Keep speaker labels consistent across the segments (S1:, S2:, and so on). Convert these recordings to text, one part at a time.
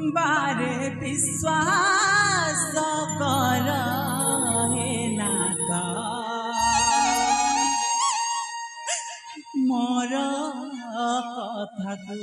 S1: बारे विश्वास कर हे नाथ मोर कथाकू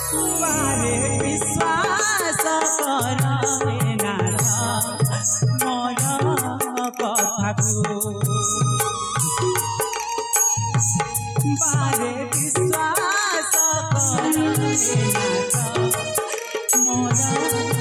S1: बारे विश्वास कर हे नाथ मोर कथाकू बारे विश्वास कर हे नाथ मोर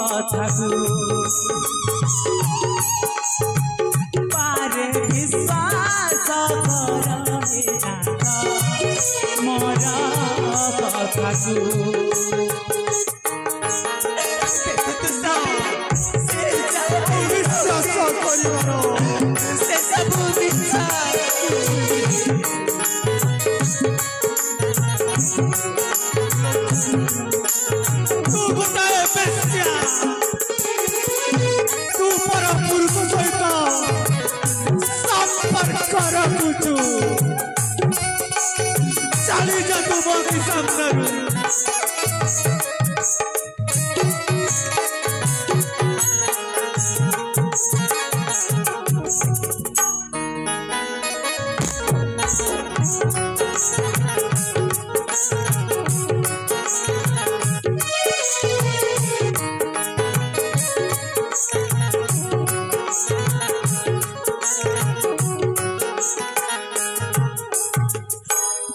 S1: कथाकू बारे विश्वास मोर कथाकू
S2: चाली जा तू बाकी सामने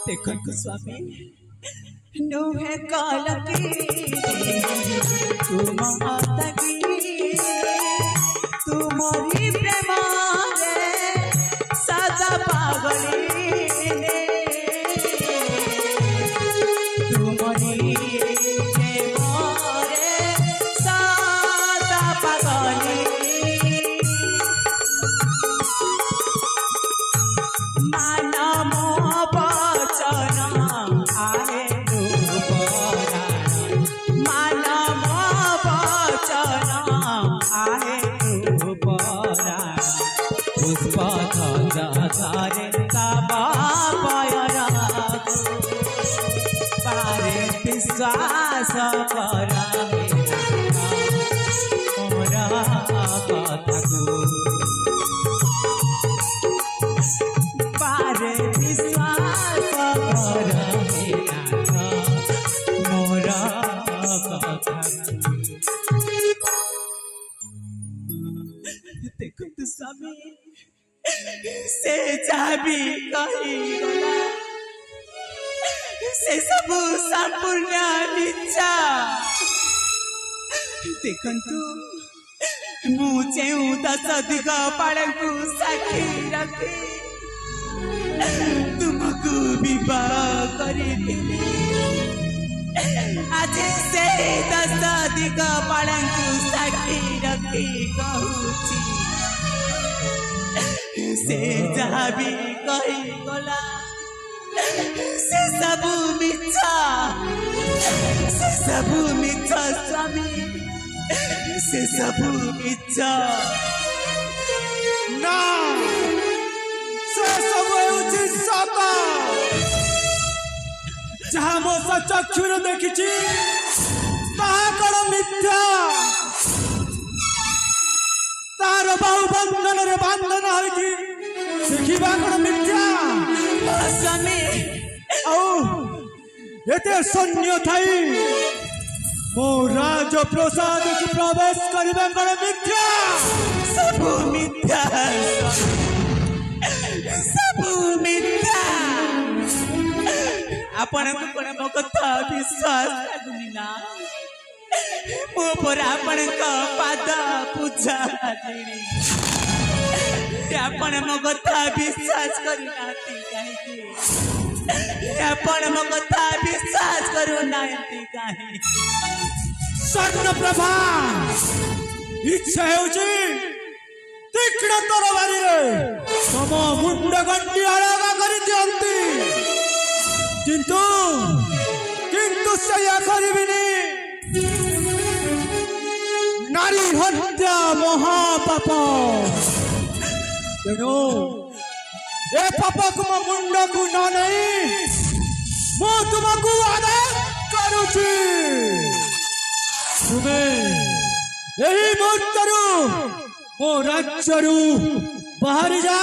S1: देखो स्वामी नुहे कालकी तुम मातकी तुम्हारी प्रेम सदा पागली तुम्हारी प्रेम सदा पागली विश्वास कर मोर कथाकू बारे विश्वास कर मोर कथाकू देखो तू स्वामी से जाबी कही गला से सब संपूर्ण मिथ्या देखंतु मुझे दस दिग पाड़ू साक्षी रखी तुमको विवाह करी आज से दस दिग पाड़ू साक्षी रखी कहूची से जहाँ भी कही गला से सबू मिथ्या स्वामी से सबू मिथ्या
S2: ना से सब ହେଉଛି ସତ ଯାହା ମୋ ଚକ୍ଷୁରେ ଦେଖିଛି ତାହା କଣ ମିଥ୍ୟା ତାର ବାହୁ ବନ୍ଧନରେ ବାନ୍ଧନ ହୋଇଛି ଦେଖିବା କଣ ମିଥ୍ୟା
S1: स्वामी
S2: ଆଉ ଏତେ ସୈନ୍ୟ ଥାଇ मो राजप्रसाद को प्रवेश करबे कण मिथ्या
S1: सबु मिथ्या सबु मिथ्या आपण कोण मो कथा विश्वास लागुनी ना मो पर आपण पाद पूजा देनी आपण मो कथा विश्वास करू नाती काहे आपण मो कथा विश्वास करू नाती काहे
S2: स्वर्ण प्रभा इच्छा हेउची तीक्ष्ण तरबारी रे तम मुंड गंटी अलगा करी दियंती किंतु किंतु सया करिबिनी नारी हत्या महापाप तेणु ए पाप को मुंड को न नहीं मो तुमको आदेश करूची तुम्हें यही मुहूर्तरू मो राज्यरू बाहर जा।